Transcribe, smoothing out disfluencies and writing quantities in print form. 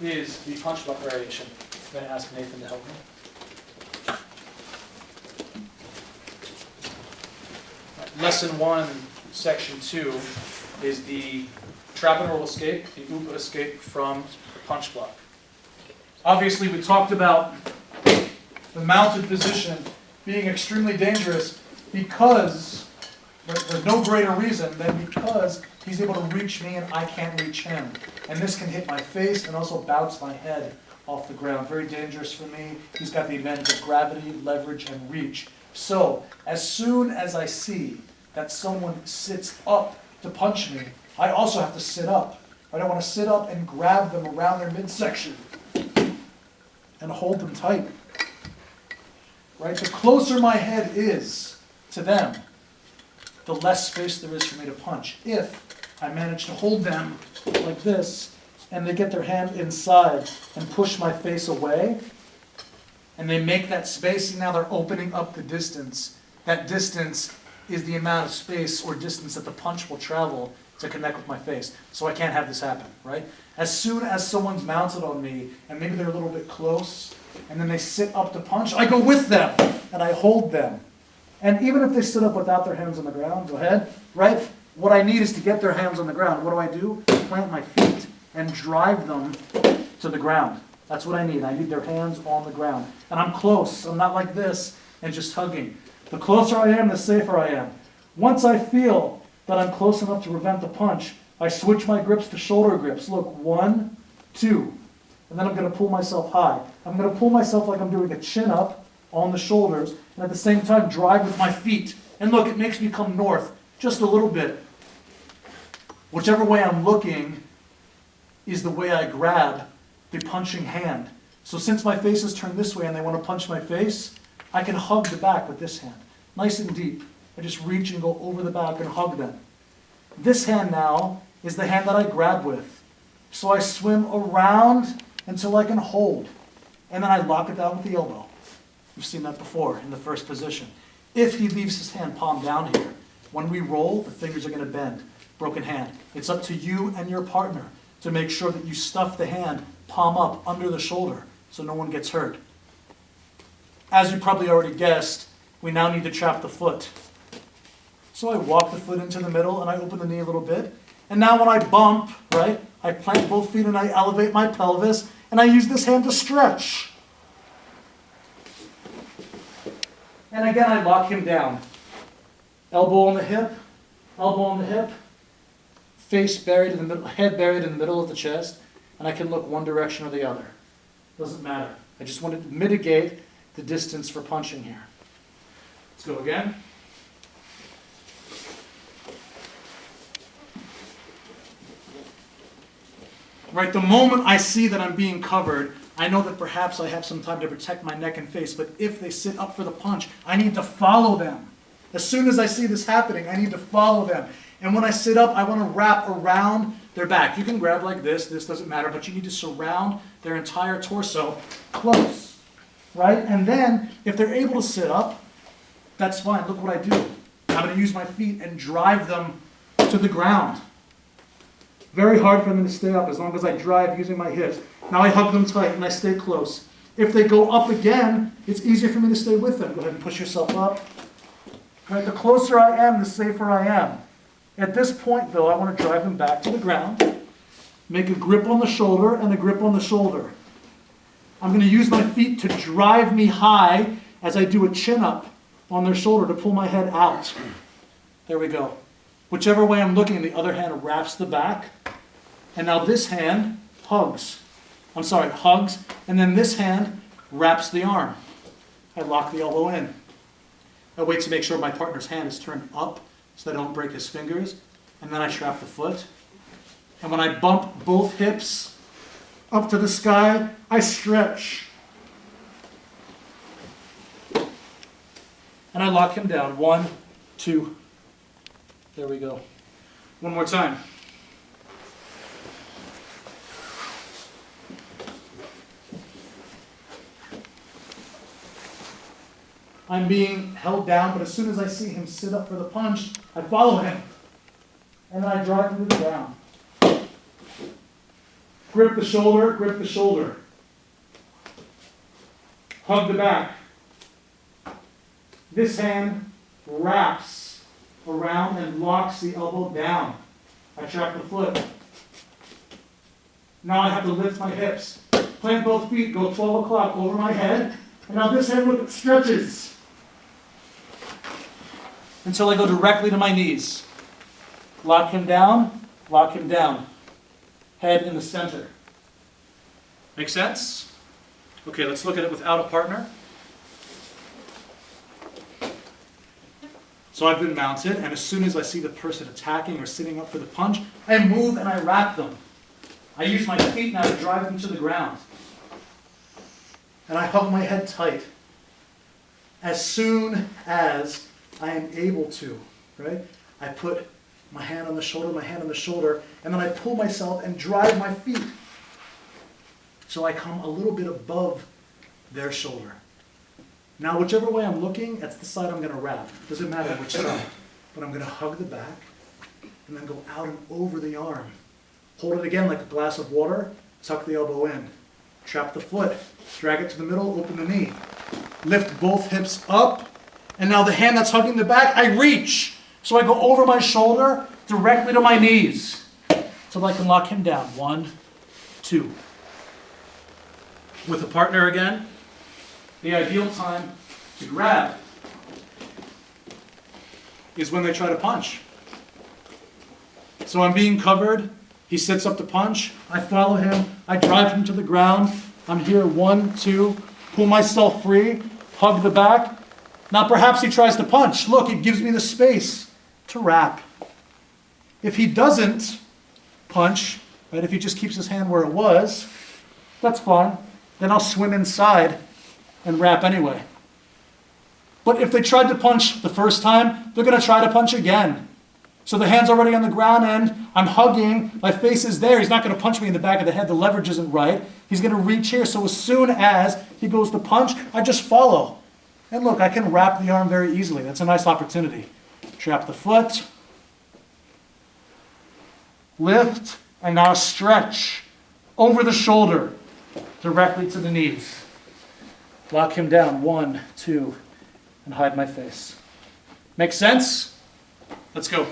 is the punch block variation. I'm going to ask Nathan to help me. Lesson 1, Section 2 is the trap and roll escape, the OOPA escape from the punch block. Obviously, we talked about the mounted position being extremely dangerous because, there's no greater reason than because he's able to reach me and I can't reach him. And this can hit my face and also bounce my head off the ground. Very dangerous for me. He's got the advantage of gravity, leverage, and reach. So, as soon as I see that someone sits up to punch me, I also have to sit up. I don't want to sit up and grab them around their midsection and hold them tight. Right? The closer my head is to them, the less space there is for me to punch. If I manage to hold them like this, and they get their hand inside and push my face away, and they make that space, and now they're opening up the distance. That distance is the amount of space or distance that the punch will travel to connect with my face. So I can't have this happen, right? As soon as someone's mounted on me, and maybe they're a little bit close, and then they sit up to punch, I go with them, and I hold them. And even if they sit up without their hands on the ground, go ahead, right? What I need is to get their hands on the ground. What do? Plant my feet and drive them to the ground. That's what I need. I need their hands on the ground. And I'm close. I'm not like this and just hugging. The closer I am, the safer I am. Once I feel that I'm close enough to prevent the punch, I switch my grips to shoulder grips. Look, 1, 2. And then I'm going to pull myself high. I'm going to pull myself like I'm doing a chin up on the shoulders, and at the same time drive with my feet. And look, it makes me come north just a little bit. Whichever way I'm looking is the way I grab the punching hand. So since my face is turned this way and they want to punch my face, I can hug the back with this hand. Nice and deep. I just reach and go over the back and hug them. This hand now is the hand that I grab with. So I swim around until I can hold. And then I lock it down with the elbow. You've seen that before in the first position. If he leaves his hand palm down here, when we roll, the fingers are going to bend. Broken hand. It's up to you and your partner to make sure that you stuff the hand palm up under the shoulder so no one gets hurt. As you probably already guessed, we now need to trap the foot. So I walk the foot into the middle and I open the knee a little bit. And now when I bump, right, I plant both feet and I elevate my pelvis and I use this hand to stretch. And again, I lock him down. Elbow on the hip, face buried in the middle, head buried in the middle of the chest, and I can look one direction or the other. Doesn't matter. I just want to mitigate the distance for punching here. Let's go again. Right, the moment I see that I'm being covered, I know that perhaps I have some time to protect my neck and face, but if they sit up for the punch, I need to follow them. As soon as I see this happening, I need to follow them. And when I sit up, I want to wrap around their back. You can grab like this doesn't matter, but you need to surround their entire torso close, right? And then, if they're able to sit up, that's fine. Look what I do. I'm going to use my feet and drive them to the ground. Very hard for them to stay up as long as I drive using my hips. Now I hug them tight and I stay close. If they go up again, it's easier for me to stay with them. Go ahead and push yourself up. Right, the closer I am, the safer I am. At this point, though, I want to drive them back to the ground, make a grip on the shoulder and a grip on the shoulder. I'm going to use my feet to drive me high as I do a chin-up on their shoulder to pull my head out. There we go. Whichever way I'm looking, the other hand wraps the back. And now this hand hugs, and then this hand wraps the arm. I lock the elbow in. I wait to make sure my partner's hand is turned up so that I don't break his fingers. And then I trap the foot. And when I bump both hips up to the sky, I stretch. And I lock him down. 1, 2. There we go. One more time. I'm being held down, but as soon as I see him sit up for the punch, I follow him. And then I drive him to the ground. grip the shoulder, grip the shoulder. Hug the back. This hand wraps around and locks the elbow down. I trap the foot. Now I have to lift my hips. Plant both feet, go 12 o'clock over my head. And now this hand look, stretches. Until I go directly to my knees. Lock him down, lock him down. Head in the center. Make sense? Okay, let's look at it without a partner. So I've been mounted, and as soon as I see the person attacking or sitting up for the punch, I move and I wrap them. I use my feet now to drive them to the ground. And I hug my head tight. As soon as I am able to, right? I put my hand on the shoulder, and then I pull myself and drive my feet. So I come a little bit above their shoulder. Now, whichever way I'm looking, that's the side I'm going to wrap. Doesn't matter which side. But I'm going to hug the back, and then go out and over the arm. Hold it again like a glass of water. Tuck the elbow in. Trap the foot. Drag it to the middle, open the knee. Lift both hips up. And now the hand that's hugging the back, I reach. So I go over my shoulder, directly to my knees. So that I can lock him down. 1, 2. With a partner again. The ideal time to grab is when they try to punch. So I'm being covered. He sits up to punch. I follow him. I drive him to the ground. I'm here. 1, 2. Pull myself free. Hug the back. Now perhaps he tries to punch. Look, it gives me the space to wrap. If he doesn't punch, right, if he just keeps his hand where it was, that's fine. Then I'll swim inside and wrap anyway. But if they tried to punch the first time, they're going to try to punch again. So the hand's already on the ground end. I'm hugging. My face is there. He's not going to punch me in the back of the head. The leverage isn't right. He's going to reach here. So as soon as he goes to punch, I just follow. And look, I can wrap the arm very easily. That's a nice opportunity. Trap the foot. Lift. And now stretch over the shoulder directly to the knees. Lock him down. 1, 2. And hide my face. Make sense? Let's go.